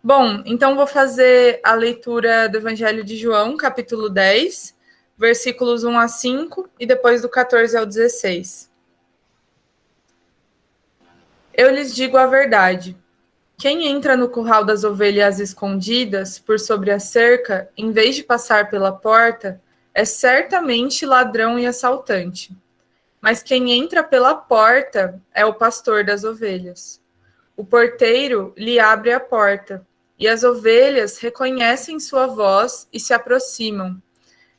Bom, então vou fazer a leitura do Evangelho de João, capítulo 10, versículos 1 a 5 e depois do 14 ao 16. Eu lhes digo a verdade. Quem entra no curral das ovelhas escondidas por sobre a cerca, em vez de passar pela porta, é certamente ladrão e assaltante. Mas quem entra pela porta é o pastor das ovelhas. O porteiro lhe abre a porta, e as ovelhas reconhecem sua voz e se aproximam.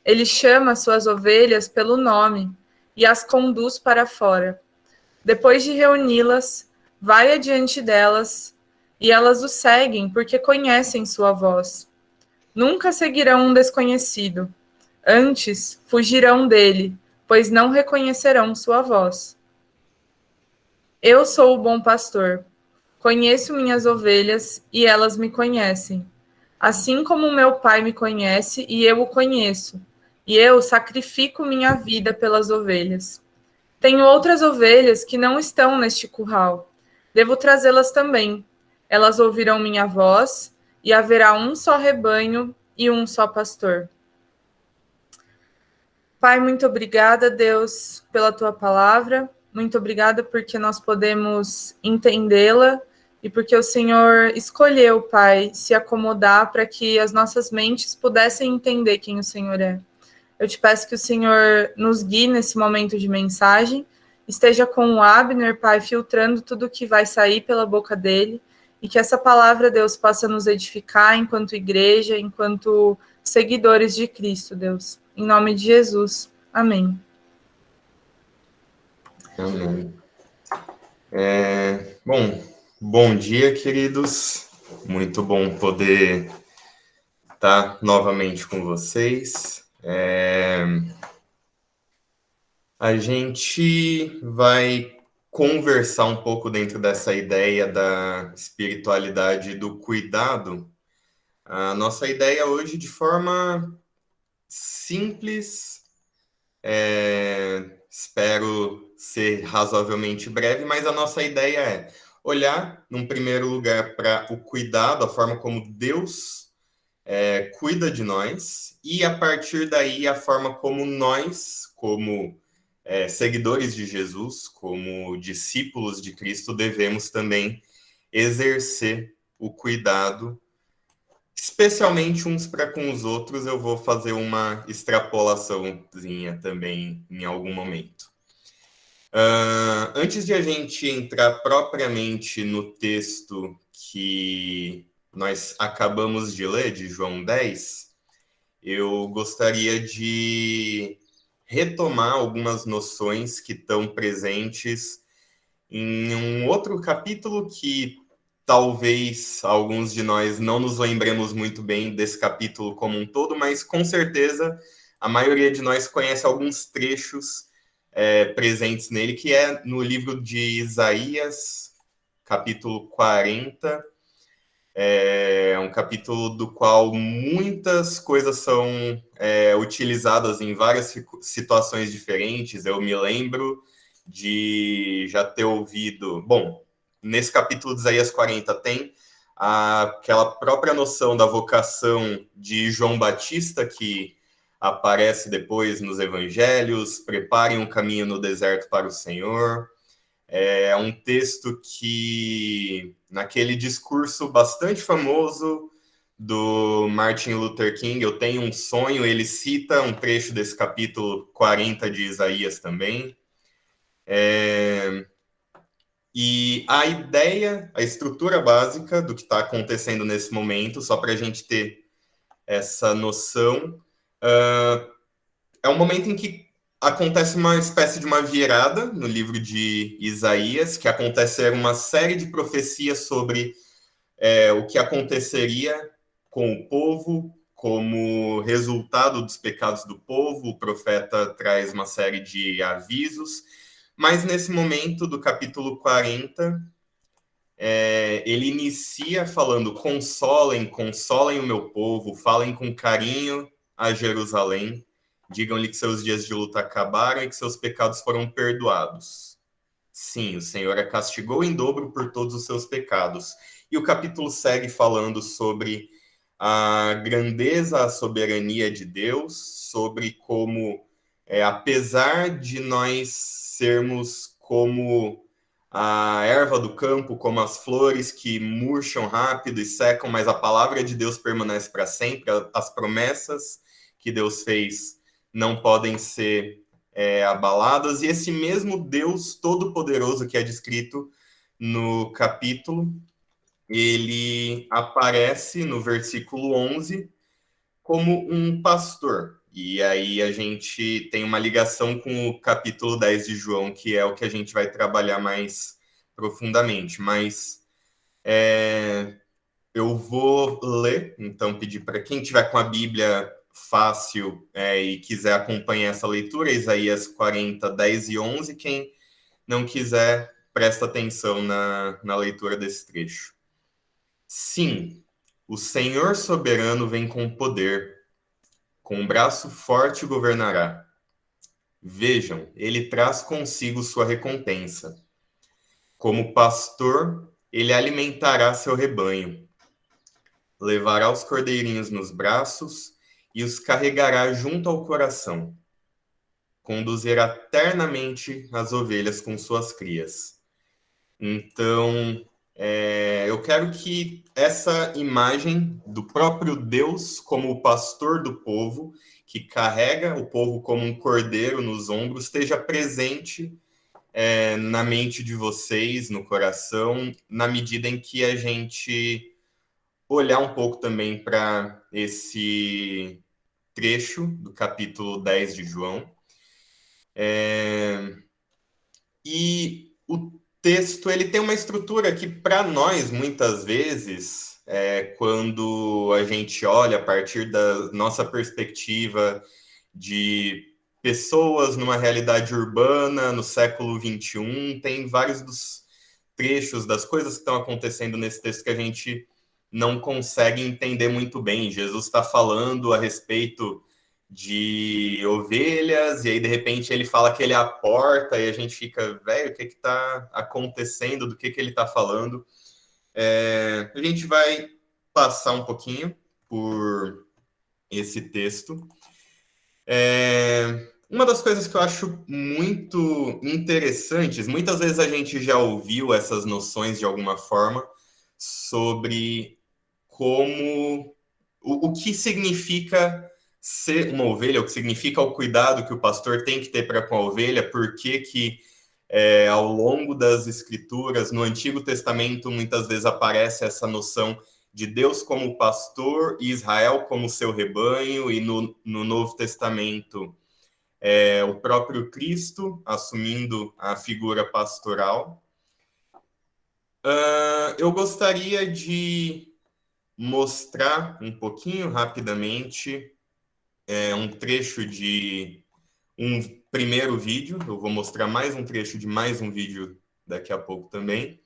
Ele chama suas ovelhas pelo nome e as conduz para fora. Depois de reuni-las, vai adiante delas, e elas o seguem porque conhecem sua voz. Nunca seguirão um desconhecido. Antes, fugirão dele, pois não reconhecerão sua voz. Eu sou o bom pastor. Conheço minhas ovelhas e elas me conhecem. Assim como meu Pai me conhece e eu o conheço, e eu sacrifico minha vida pelas ovelhas. Tenho outras ovelhas que não estão neste curral. Devo trazê-las também. Elas ouvirão minha voz, e haverá um só rebanho e um só pastor. Pai, muito obrigada, Deus, pela tua palavra. Muito obrigada porque nós podemos entendê-la e porque o Senhor escolheu, Pai, se acomodar para que as nossas mentes pudessem entender quem o Senhor é. Eu te peço que o Senhor nos guie nesse momento de mensagem, esteja com o Abner, Pai, filtrando tudo que vai sair pela boca dele, e que essa palavra, Deus, possa nos edificar enquanto igreja, enquanto seguidores de Cristo, Deus. Em nome de Jesus. Amém. Amém. Bom dia, queridos. Muito bom poder estar novamente com vocês. A gente vai conversar um pouco dentro dessa ideia da espiritualidade e do cuidado. A nossa ideia hoje, de forma simples, espero ser razoavelmente breve, mas a nossa ideia é olhar, num primeiro lugar, para o cuidado, a forma como Deus cuida de nós, e a partir daí a forma como nós, como seguidores de Jesus, como discípulos de Cristo, devemos também exercer o cuidado, especialmente uns para com os outros. Eu vou fazer uma extrapolaçãozinha também em algum momento. Antes de a gente entrar propriamente no texto que nós acabamos de ler, de João 10, eu gostaria de retomar algumas noções que estão presentes em um outro capítulo que talvez alguns de nós não nos lembremos muito bem desse capítulo como um todo, mas com certeza a maioria de nós conhece alguns trechos presentes nele, que é no livro de Isaías, capítulo 40. É um capítulo do qual muitas coisas são utilizadas em várias situações diferentes. Eu me lembro de já ter ouvido... Bom, nesse capítulo de Isaías 40 tem aquela própria noção da vocação de João Batista, que aparece depois nos evangelhos: preparem um caminho no deserto para o Senhor. É um texto que, naquele discurso bastante famoso do Martin Luther King, Eu Tenho um Sonho, ele cita um trecho desse capítulo 40 de Isaías também. E a ideia, a estrutura básica do que está acontecendo nesse momento, só para a gente ter essa noção, é um momento em que acontece uma espécie de uma virada no livro de Isaías, que aconteceram uma série de profecias sobre o que aconteceria com o povo como resultado dos pecados do povo. O profeta traz uma série de avisos, mas nesse momento do capítulo 40, ele inicia falando: consolem o meu povo, falem com carinho a Jerusalém, digam-lhe que seus dias de luta acabaram e que seus pecados foram perdoados. Sim, o Senhor a castigou em dobro por todos os seus pecados. E o capítulo segue falando sobre a grandeza, a soberania de Deus, sobre como, apesar de nós sermos como a erva do campo, como as flores que murcham rápido e secam, mas a palavra de Deus permanece para sempre, as promessas que Deus fez não podem ser abaladas, e esse mesmo Deus Todo-Poderoso que é descrito no capítulo, ele aparece no versículo 11 como um pastor. E aí a gente tem uma ligação com o capítulo 10 de João, que é o que a gente vai trabalhar mais profundamente. Mas eu vou ler, então pedir para quem tiver com a Bíblia fácil e quiser acompanhar essa leitura, Isaías 40, 10 e 11. Quem não quiser, presta atenção na leitura desse trecho. Sim, o Senhor soberano vem com poder, com um braço forte governará. Vejam, ele traz consigo sua recompensa. Como pastor, ele alimentará seu rebanho, levará os cordeirinhos nos braços e os carregará junto ao coração. Conduzirá ternamente as ovelhas com suas crias. Então, eu quero que essa imagem do próprio Deus como o pastor do povo, que carrega o povo como um cordeiro nos ombros, esteja presente na mente de vocês, no coração, na medida em que a gente olhar um pouco também para esse trecho do capítulo 10 de João. E o texto ele tem uma estrutura que, para nós, muitas vezes, quando a gente olha a partir da nossa perspectiva de pessoas numa realidade urbana no século XXI, tem vários dos trechos das coisas que estão acontecendo nesse texto que a gente não consegue entender muito bem. Jesus está falando a respeito de ovelhas, e aí de repente ele fala que ele é a porta, e a gente fica, velho, o que está acontecendo, do que ele está falando? A gente vai passar um pouquinho por esse texto. Uma das coisas que eu acho muito interessantes, muitas vezes a gente já ouviu essas noções de alguma forma sobre como o que significa ser uma ovelha, o que significa o cuidado que o pastor tem que ter para com a ovelha, por que ao longo das escrituras, no Antigo Testamento, muitas vezes aparece essa noção de Deus como pastor e Israel como seu rebanho, e no Novo Testamento o próprio Cristo assumindo a figura pastoral. Eu gostaria de mostrar um pouquinho rapidamente um trecho de um primeiro vídeo. Eu vou mostrar mais um trecho de mais um vídeo daqui a pouco também.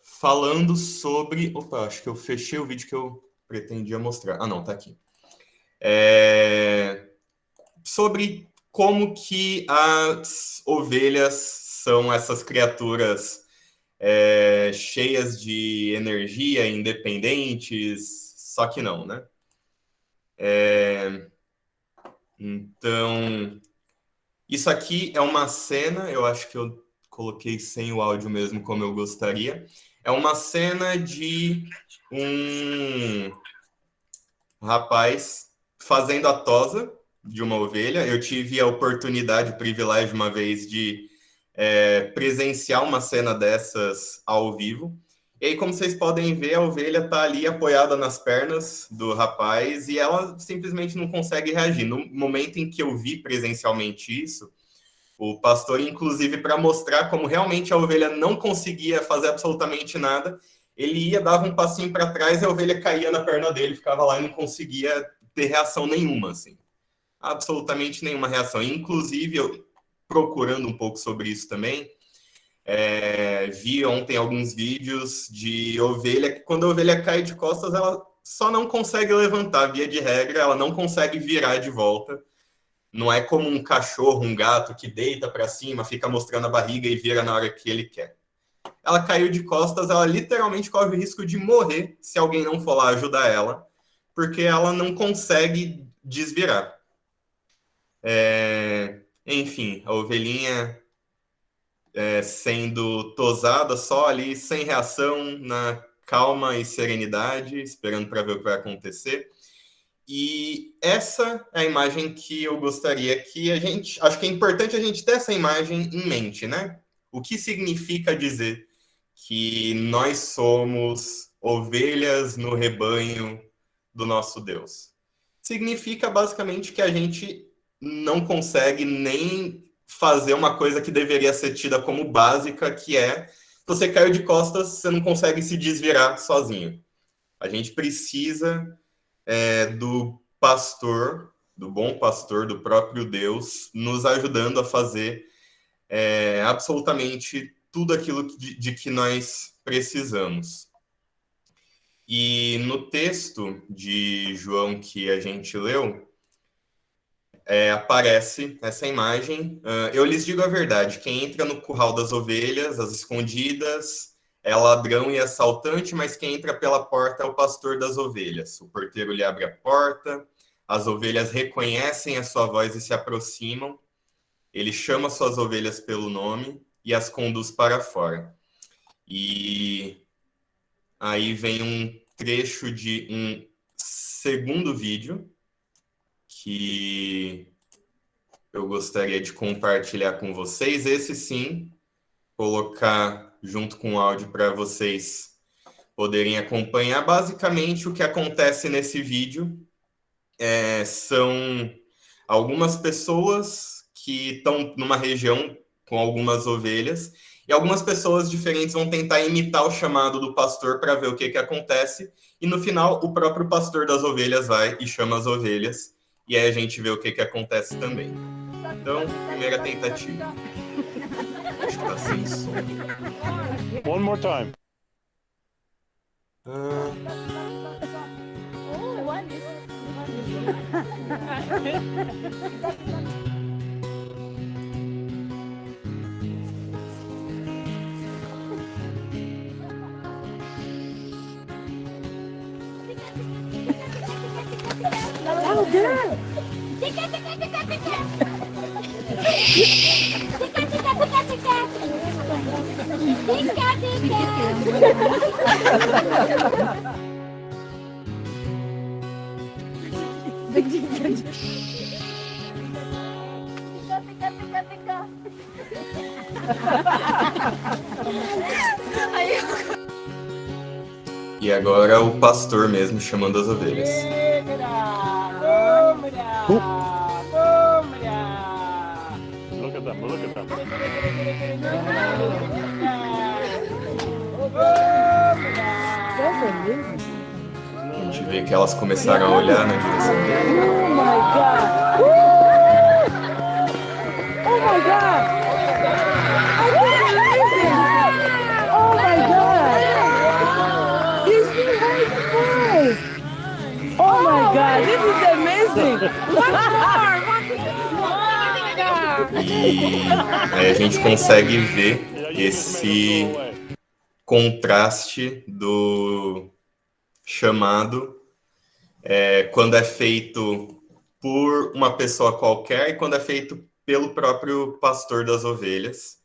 Falando sobre... Opa, acho que eu fechei o vídeo que eu pretendia mostrar. Ah, não, tá aqui. Sobre como que as ovelhas são essas criaturas cheias de energia, independentes, só que não, né? Então, isso aqui é uma cena, eu acho que eu coloquei sem o áudio mesmo, como eu gostaria. É uma cena de um rapaz fazendo a tosa de uma ovelha. Eu tive a oportunidade, o privilégio uma vez de presenciar uma cena dessas ao vivo. E aí, como vocês podem ver, a ovelha está ali apoiada nas pernas do rapaz e ela simplesmente não consegue reagir. No momento em que eu vi presencialmente isso, o pastor, inclusive, para mostrar como realmente a ovelha não conseguia fazer absolutamente nada, ele ia, dava um passinho para trás e a ovelha caía na perna dele, ficava lá e não conseguia ter reação nenhuma, assim. Absolutamente nenhuma reação. Inclusive, eu, procurando um pouco sobre isso também, vi ontem alguns vídeos de ovelha que, quando a ovelha cai de costas, ela só não consegue levantar, via de regra, ela não consegue virar de volta. Não é como um cachorro, um gato que deita para cima, fica mostrando a barriga e vira na hora que ele quer. Ela caiu de costas, ela literalmente corre o risco de morrer se alguém não for lá ajudar ela, porque ela não consegue desvirar. Enfim, a ovelhinha sendo tosada só ali, sem reação, na calma e serenidade, esperando para ver o que vai acontecer. E essa é a imagem que eu gostaria que acho que é importante a gente ter essa imagem em mente, né? O que significa dizer que nós somos ovelhas no rebanho do nosso Deus? Significa basicamente que a gente não consegue nem fazer uma coisa que deveria ser tida como básica, que é você caiu de costas, você não consegue se desvirar sozinho. A gente precisa do pastor, do bom pastor, do próprio Deus, nos ajudando a fazer absolutamente tudo aquilo de que nós precisamos. E no texto de João que a gente leu, aparece essa imagem. Eu lhes digo a verdade, quem entra no curral das ovelhas, as escondidas, é ladrão e assaltante, mas quem entra pela porta é o pastor das ovelhas. O porteiro lhe abre a porta, as ovelhas reconhecem a sua voz e se aproximam. Ele chama suas ovelhas pelo nome e as conduz para fora. E aí vem um trecho de um segundo vídeo que eu gostaria de compartilhar com vocês. Esse sim, colocar junto com o áudio para vocês poderem acompanhar. Basicamente, o que acontece nesse vídeo são algumas pessoas que estão numa região com algumas ovelhas e algumas pessoas diferentes vão tentar imitar o chamado do pastor para ver o que acontece. E no final, o próprio pastor das ovelhas vai e chama as ovelhas. E aí a gente vê o que acontece também. Então, primeira tentativa. Acho que tá sem som. One more time. E agora o pastor mesmo chamando as ovelhas. Look at them, look at them. A gente vê que elas começaram a olhar na direção dele. Oh my God! Oh my God! I can't believe it! Oh my God! He's so high. Oh my God! This is amazing! One more! E aí a gente consegue ver esse contraste do chamado quando é feito por uma pessoa qualquer e quando é feito pelo próprio pastor das ovelhas.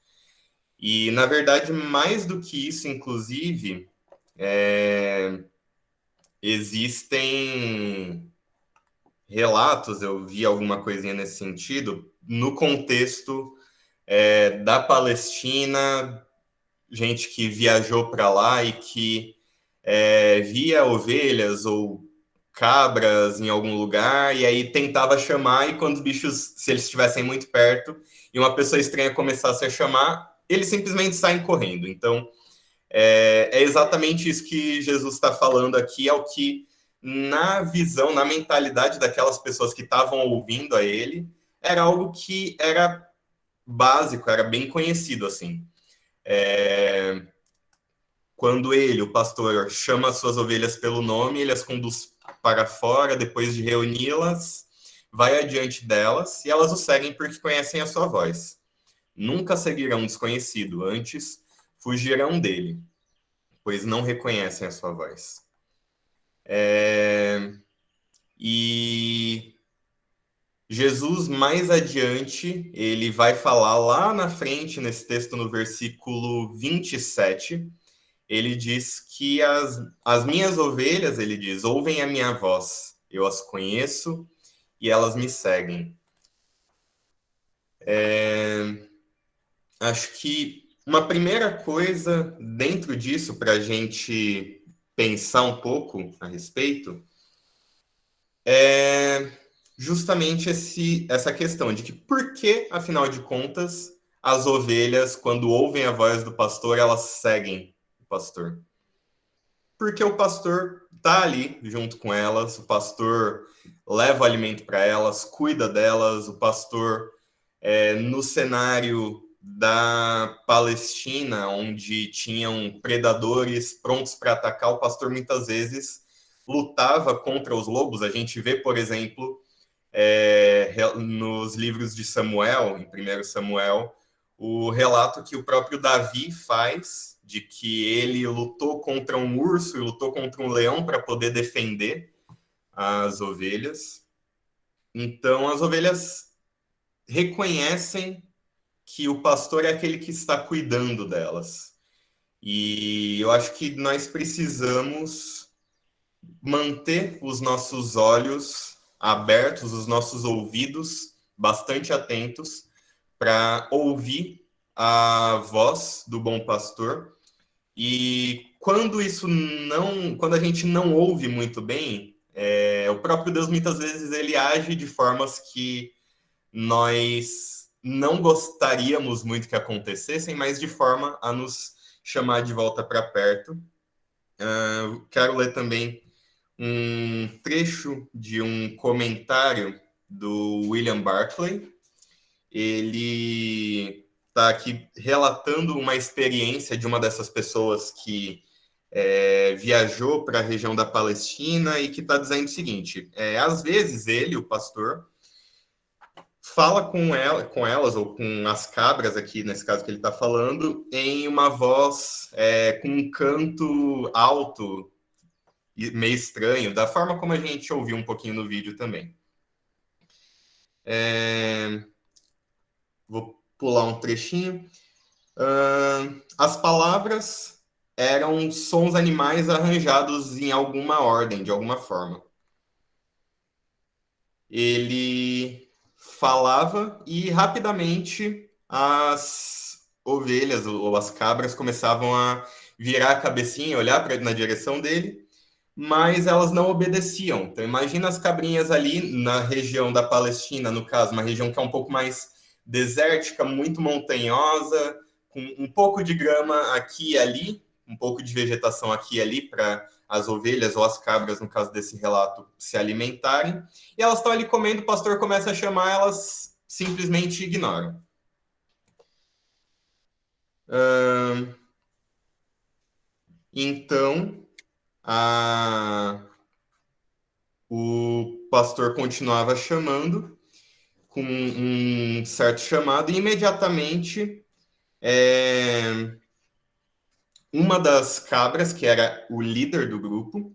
E, na verdade, mais do que isso, inclusive, existem relatos, eu vi alguma coisinha nesse sentido, no contexto da Palestina, gente que viajou para lá e que via ovelhas ou cabras em algum lugar e aí tentava chamar, e quando os bichos, se eles estivessem muito perto e uma pessoa estranha começasse a chamar, eles simplesmente saem correndo. Então, é exatamente isso que Jesus está falando aqui, é o que, na visão, na mentalidade daquelas pessoas que estavam ouvindo a ele, era algo que era básico, era bem conhecido, assim. Quando ele, o pastor, chama as suas ovelhas pelo nome, ele as conduz para fora, depois de reuni-las, vai adiante delas e elas o seguem porque conhecem a sua voz. Nunca seguirão um desconhecido, antes fugirão dele, pois não reconhecem a sua voz. E Jesus, mais adiante, ele vai falar lá na frente, nesse texto, no versículo 27, ele diz que as minhas ovelhas, ele diz, ouvem a minha voz, eu as conheço e elas me seguem. Acho que uma primeira coisa dentro disso, para a gente pensar um pouco a respeito, é justamente essa questão de que por que, afinal de contas, as ovelhas, quando ouvem a voz do pastor, elas seguem o pastor? Porque o pastor está ali junto com elas, o pastor leva o alimento para elas, cuida delas, o pastor, no cenário da Palestina, onde tinham predadores prontos para atacar, o pastor muitas vezes lutava contra os lobos. A gente vê, por exemplo, nos livros de Samuel, em 1 Samuel, o relato que o próprio Davi faz de que ele lutou contra um urso e lutou contra um leão para poder defender as ovelhas. Então, as ovelhas reconhecem que o pastor é aquele que está cuidando delas. E eu acho que nós precisamos manter os nossos olhos abertos, os nossos ouvidos bastante atentos para ouvir a voz do bom pastor. E quando a gente não ouve muito bem, o próprio Deus muitas vezes ele age de formas que nós não gostaríamos muito que acontecessem, mas de forma a nos chamar de volta para perto. Quero ler também um trecho de um comentário do William Barclay. Ele está aqui relatando uma experiência de uma dessas pessoas que viajou para a região da Palestina e que está dizendo o seguinte: às vezes ele, o pastor, fala com elas, ou com as cabras aqui, nesse caso que ele está falando, em uma voz, com um canto alto, meio estranho, da forma como a gente ouviu um pouquinho no vídeo também. Vou pular um trechinho. As palavras eram sons animais arranjados em alguma ordem, de alguma forma. Ele falava e rapidamente as ovelhas ou as cabras começavam a virar a cabecinha, olhar na direção dele, mas elas não obedeciam. Então imagina as cabrinhas ali na região da Palestina, no caso, uma região que é um pouco mais desértica, muito montanhosa, com um pouco de grama aqui e ali, um pouco de vegetação aqui e ali para as ovelhas ou as cabras, no caso desse relato, se alimentarem. E elas estão ali comendo, o pastor começa a chamar, elas simplesmente ignoram. Então, o pastor continuava chamando, com um certo chamado, e imediatamente uma das cabras, que era o líder do grupo,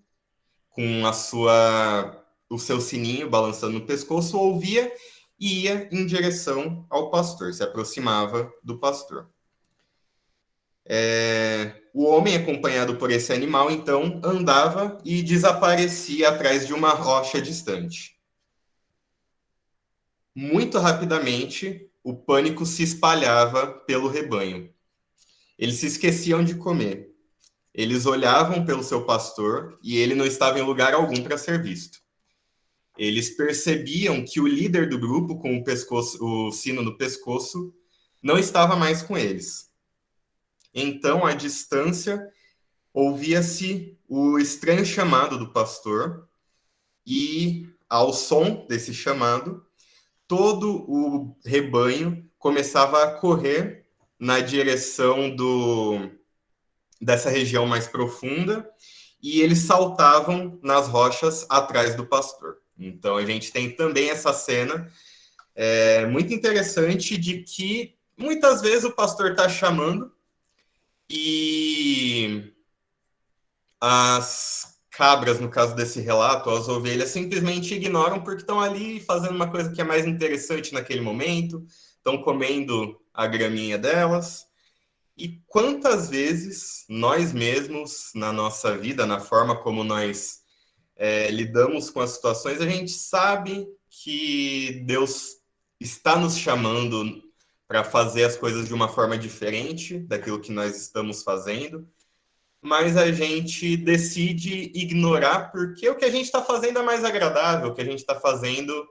com o seu sininho balançando no pescoço, ouvia e ia em direção ao pastor, se aproximava do pastor. O homem, acompanhado por esse animal, então, andava e desaparecia atrás de uma rocha distante. Muito rapidamente, o pânico se espalhava pelo rebanho. Eles se esqueciam de comer. Eles olhavam pelo seu pastor e ele não estava em lugar algum para ser visto. Eles percebiam que o líder do grupo, com o sino no pescoço, não estava mais com eles. Então, à distância, ouvia-se o estranho chamado do pastor e, ao som desse chamado, todo o rebanho começava a correr na direção dessa região mais profunda e eles saltavam nas rochas atrás do pastor. Então a gente tem também essa cena muito interessante de que muitas vezes o pastor está chamando e as cabras, no caso desse relato, as ovelhas simplesmente ignoram porque estão ali fazendo uma coisa que é mais interessante naquele momento, estão comendo a graminha delas. E quantas vezes nós mesmos, na nossa vida, na forma como nós lidamos com as situações, a gente sabe que Deus está nos chamando para fazer as coisas de uma forma diferente daquilo que nós estamos fazendo, mas a gente decide ignorar porque o que a gente está fazendo é mais agradável, o que a gente está fazendo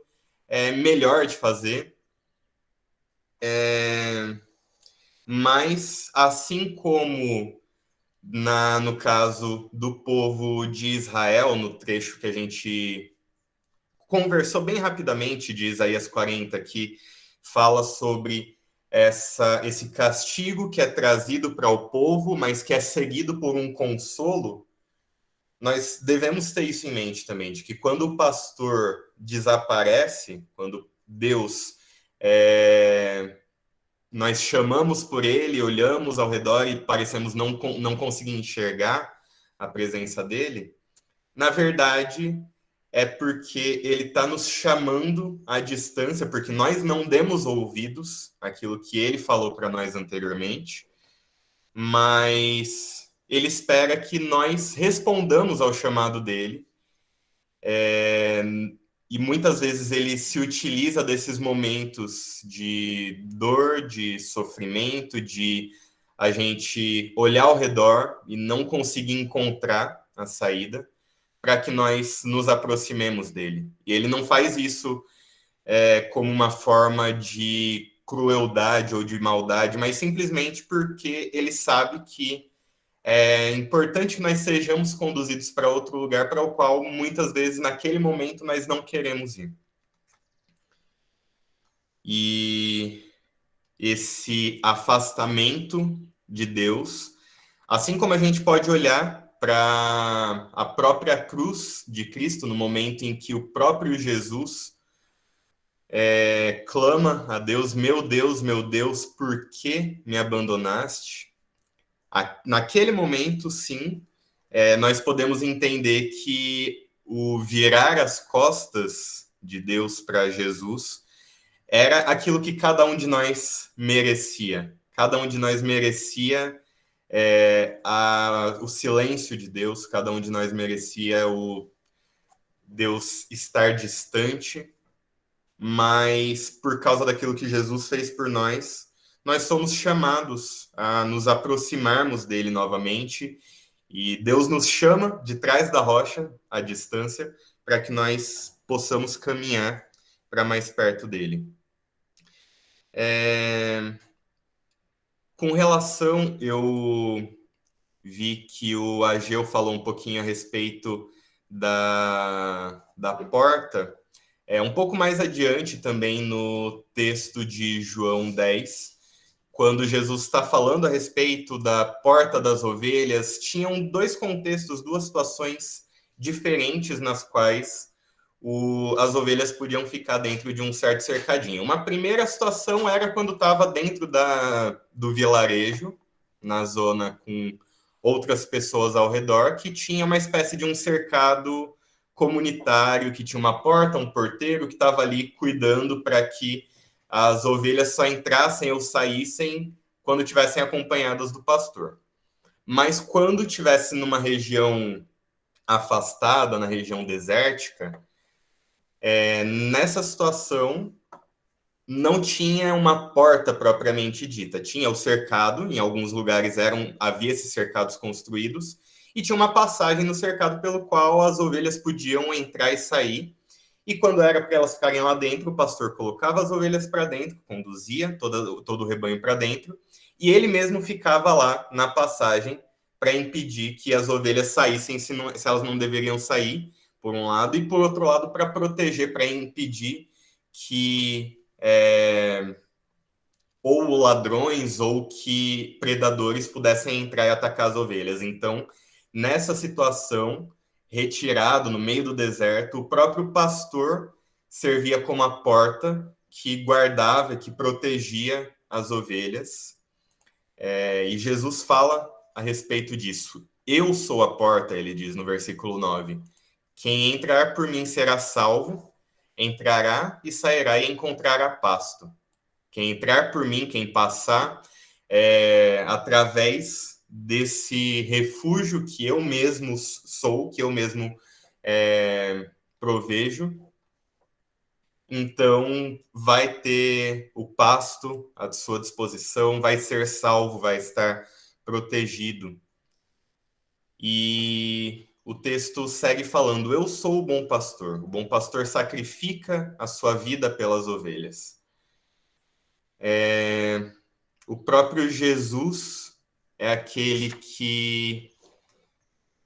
é melhor de fazer. Mas, assim como no caso do povo de Israel, no trecho que a gente conversou bem rapidamente de Isaías 40, que fala sobre esse castigo que é trazido para o povo, mas que é seguido por um consolo, nós devemos ter isso em mente também, de que quando o pastor desaparece, quando Deus nós chamamos por ele, olhamos ao redor e parecemos não conseguir enxergar a presença dele, na verdade é porque ele está nos chamando à distância, porque nós não demos ouvidos àquilo que ele falou para nós anteriormente, mas ele espera que nós respondamos ao chamado dele. E muitas vezes ele se utiliza desses momentos de dor, de sofrimento, de a gente olhar ao redor e não conseguir encontrar a saída para que nós nos aproximemos dele. E ele não faz isso como uma forma de crueldade ou de maldade, mas simplesmente porque ele sabe que é importante que nós sejamos conduzidos para outro lugar para o qual, muitas vezes, naquele momento, nós não queremos ir. E esse afastamento de Deus, assim como a gente pode olhar para a própria cruz de Cristo, no momento em que o próprio Jesus clama a Deus, meu Deus, por que me abandonaste? Naquele momento, sim, nós podemos entender que o virar as costas de Deus para Jesus era aquilo que cada um de nós merecia. Cada um de nós merecia o silêncio de Deus, cada um de nós merecia o Deus estar distante, mas por causa daquilo que Jesus fez por nós, nós somos chamados a nos aproximarmos dele novamente, e Deus nos chama de trás da rocha, à distância, para que nós possamos caminhar para mais perto dele. Com relação, eu vi que o Ageu falou um pouquinho a respeito da porta, um pouco mais adiante também no texto de João 10, quando Jesus está falando a respeito da porta das ovelhas, tinham dois contextos, duas situações diferentes nas quais as ovelhas podiam ficar dentro de um certo cercadinho. Uma primeira situação era quando estava dentro do vilarejo, na zona com outras pessoas ao redor, que tinha uma espécie de um cercado comunitário, que tinha uma porta, um porteiro que estava ali cuidando para que as ovelhas só entrassem ou saíssem quando tivessem acompanhadas do pastor. Mas quando tivesse numa região afastada, na região desértica, nessa situação não tinha uma porta propriamente dita. Tinha o cercado, em alguns lugares havia esses cercados construídos, e tinha uma passagem no cercado pelo qual as ovelhas podiam entrar e sair. E quando era para elas ficarem lá dentro, o pastor colocava as ovelhas para dentro, conduzia todo o rebanho para dentro, e ele mesmo ficava lá na passagem para impedir que as ovelhas saíssem se elas não deveriam sair, por um lado, e por outro lado, para proteger, para impedir que ou ladrões ou que predadores pudessem entrar e atacar as ovelhas. Então, nessa situação, retirado no meio do deserto, o próprio pastor servia como a porta que guardava, que protegia as ovelhas. E Jesus fala a respeito disso. Eu sou a porta, ele diz no versículo 9. Quem entrar por mim será salvo, entrará e sairá e encontrará pasto. Quem entrar por mim, quem passar através desse refúgio que eu mesmo sou, que eu mesmo provejo, então vai ter o pasto à sua disposição, vai ser salvo, vai estar protegido. E o texto segue falando: eu sou o bom pastor sacrifica a sua vida pelas ovelhas. O próprio Jesus é aquele que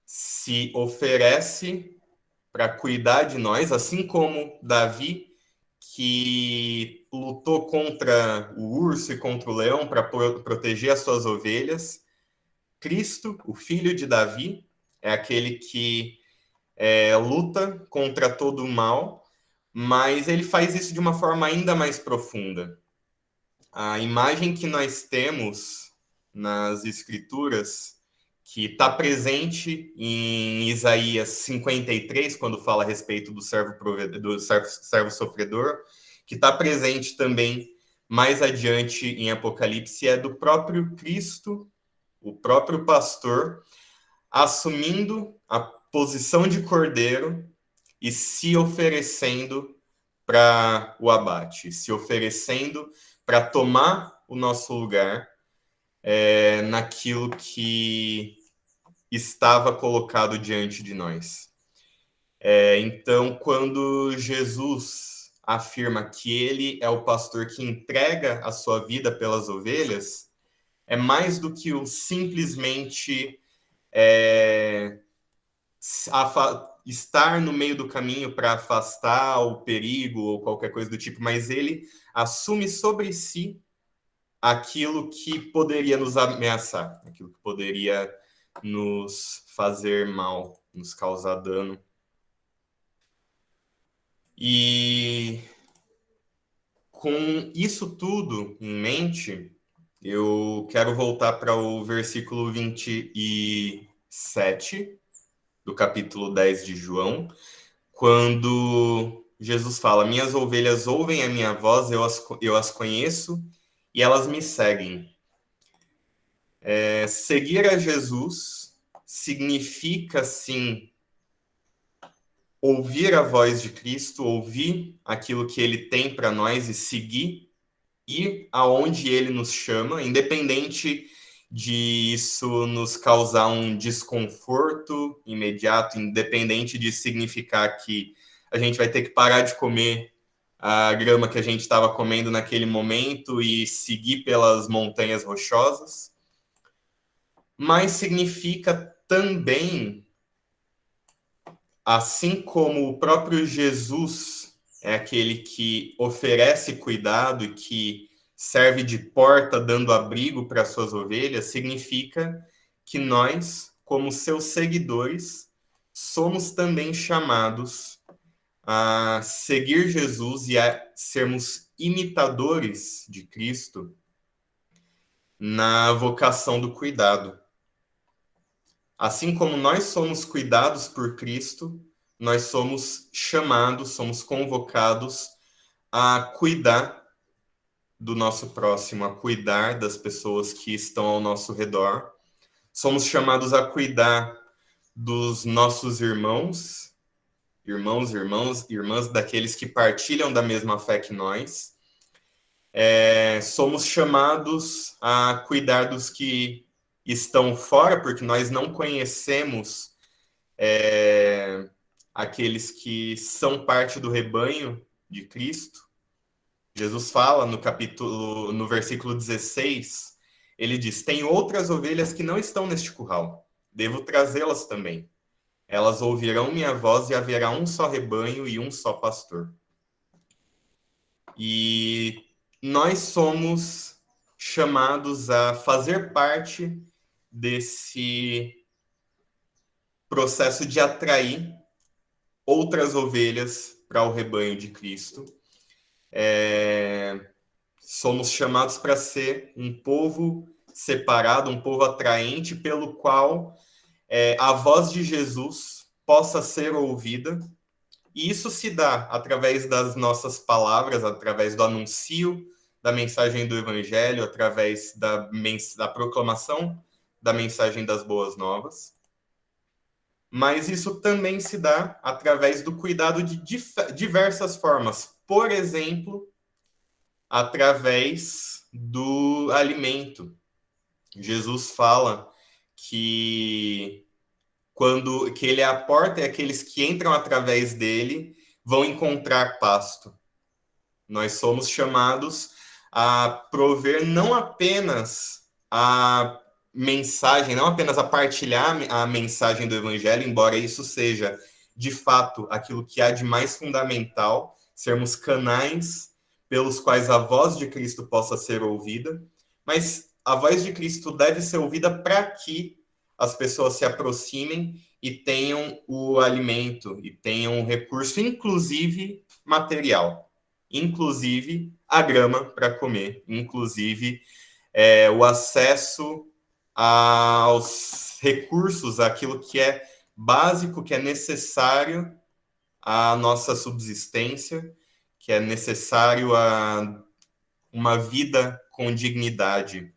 se oferece para cuidar de nós, assim como Davi, que lutou contra o urso e contra o leão para proteger as suas ovelhas. Cristo, o filho de Davi, é aquele que luta contra todo o mal, mas ele faz isso de uma forma ainda mais profunda. A imagem que nós temos nas Escrituras, que está presente em Isaías 53, quando fala a respeito do servo sofredor, que está presente também mais adiante em Apocalipse, é do próprio Cristo, o próprio pastor, assumindo a posição de cordeiro e se oferecendo para o abate, se oferecendo para tomar o nosso lugar naquilo que estava colocado diante de nós. Então, quando Jesus afirma que ele é o pastor que entrega a sua vida pelas ovelhas, é mais do que o simplesmente estar no meio do caminho para afastar o perigo ou qualquer coisa do tipo, mas ele assume sobre si aquilo que poderia nos ameaçar, aquilo que poderia nos fazer mal, nos causar dano. E com isso tudo em mente, eu quero voltar para o versículo 27 do capítulo 10 de João, quando Jesus fala: minhas ovelhas ouvem a minha voz, eu as conheço e elas me seguem. Seguir a Jesus significa, sim, ouvir a voz de Cristo, ouvir aquilo que ele tem para nós e seguir, ir aonde ele nos chama, independente de isso nos causar um desconforto imediato, independente de significar que a gente vai ter que parar de comer a grama que a gente estava comendo naquele momento e seguir pelas montanhas rochosas, mas significa também, assim como o próprio Jesus é aquele que oferece cuidado e que serve de porta dando abrigo para suas ovelhas, significa que nós, como seus seguidores, somos também chamados a seguir Jesus e a sermos imitadores de Cristo na vocação do cuidado. Assim como nós somos cuidados por Cristo, nós somos chamados, somos convocados a cuidar do nosso próximo, a cuidar das pessoas que estão ao nosso redor. Somos chamados a cuidar dos nossos irmãos, irmãs, daqueles que partilham da mesma fé que nós. Somos chamados a cuidar dos que estão fora, porque nós não conhecemos aqueles que são parte do rebanho de Cristo. Jesus fala no versículo 16, ele diz: tem outras ovelhas que não estão neste curral, devo trazê-las também. Elas ouvirão minha voz e haverá um só rebanho e um só pastor. E nós somos chamados a fazer parte desse processo de atrair outras ovelhas para o rebanho de Cristo. Somos chamados para ser um povo separado, um povo atraente, pelo qual a voz de Jesus possa ser ouvida. E isso se dá através das nossas palavras, através do anúncio da mensagem do Evangelho, através da proclamação da mensagem das boas novas. Mas isso também se dá através do cuidado de diversas formas. Por exemplo, através do alimento. Jesus fala que ele é a porta e aqueles que entram através dele vão encontrar pasto. Nós somos chamados a prover não apenas a mensagem, não apenas a partilhar a mensagem do Evangelho, embora isso seja, de fato, aquilo que há de mais fundamental, sermos canais pelos quais a voz de Cristo possa ser ouvida, mas a voz de Cristo deve ser ouvida para que as pessoas se aproximem e tenham o alimento, e tenham o recurso, inclusive material, inclusive a grama para comer, inclusive o acesso aos recursos, aquilo que é básico, que é necessário à nossa subsistência, que é necessário a uma vida com dignidade.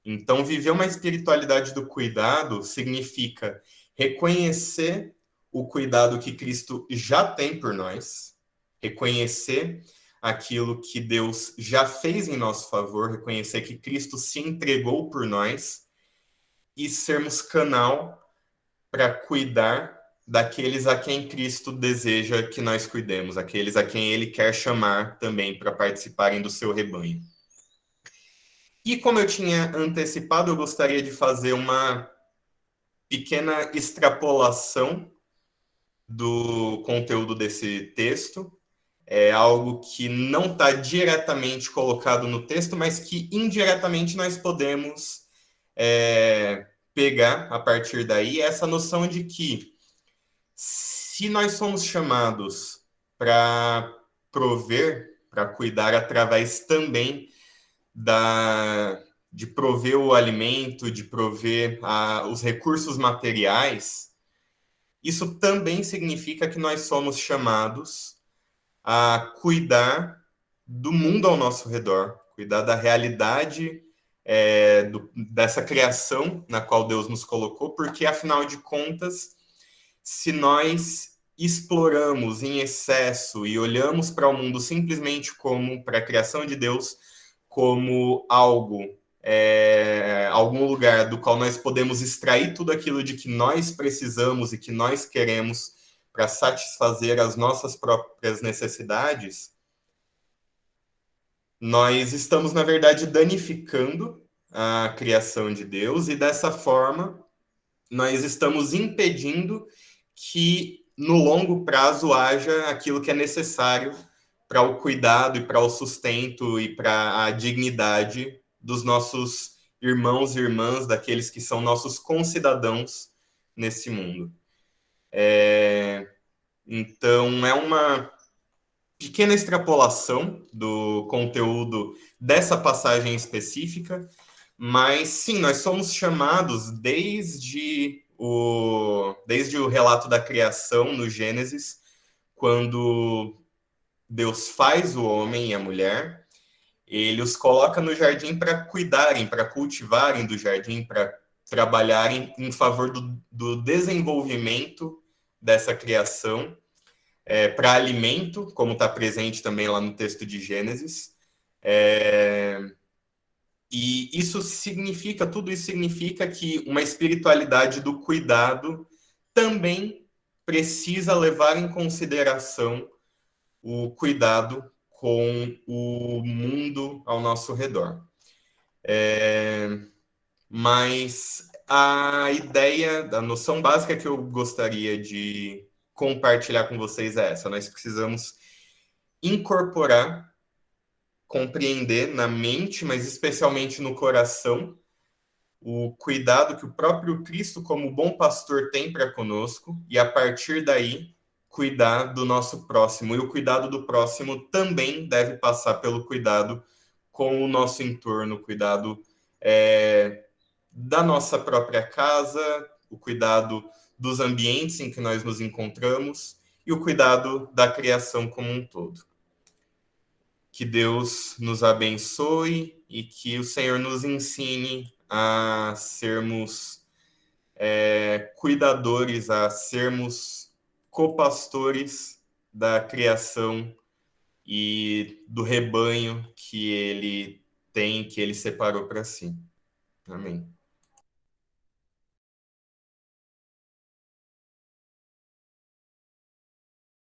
Então, viver uma espiritualidade do cuidado significa reconhecer o cuidado que Cristo já tem por nós, reconhecer aquilo que Deus já fez em nosso favor, reconhecer que Cristo se entregou por nós e sermos canal para cuidar daqueles a quem Cristo deseja que nós cuidemos, aqueles a quem Ele quer chamar também para participarem do seu rebanho. E como eu tinha antecipado, eu gostaria de fazer uma pequena extrapolação do conteúdo desse texto. É algo que não está diretamente colocado no texto, mas que indiretamente nós podemos pegar a partir daí essa noção de que se nós somos chamados para prover, para cuidar através também de prover o alimento, de prover os recursos materiais, isso também significa que nós somos chamados a cuidar do mundo ao nosso redor, cuidar da realidade dessa criação na qual Deus nos colocou, porque, afinal de contas, se nós exploramos em excesso e olhamos para o mundo simplesmente como para a criação de Deus, como algum lugar do qual nós podemos extrair tudo aquilo de que nós precisamos e que nós queremos para satisfazer as nossas próprias necessidades, nós estamos, na verdade, danificando a criação de Deus e, dessa forma, nós estamos impedindo que, no longo prazo, haja aquilo que é necessário para o cuidado e para o sustento e para a dignidade dos nossos irmãos e irmãs, daqueles que são nossos concidadãos nesse mundo. Então, é uma pequena extrapolação do conteúdo dessa passagem específica, mas sim, nós somos chamados desde o relato da criação no Gênesis, quando Deus faz o homem e a mulher, ele os coloca no jardim para cuidarem, para cultivarem do jardim, para trabalharem em favor do desenvolvimento dessa criação, para alimento, como está presente também lá no texto de Gênesis. E tudo isso significa que uma espiritualidade do cuidado também precisa levar em consideração o cuidado com o mundo ao nosso redor. Mas a ideia, a noção básica que eu gostaria de compartilhar com vocês é essa: nós precisamos incorporar, compreender na mente, mas especialmente no coração, o cuidado que o próprio Cristo, como bom pastor, tem para conosco, e a partir daí, cuidar do nosso próximo. E o cuidado do próximo também deve passar pelo cuidado com o nosso entorno, cuidado da nossa própria casa, o cuidado dos ambientes em que nós nos encontramos e o cuidado da criação como um todo. Que Deus nos abençoe e que o Senhor nos ensine a sermos cuidadores, a sermos copastores da criação e do rebanho que Ele tem, que Ele separou para si. Amém.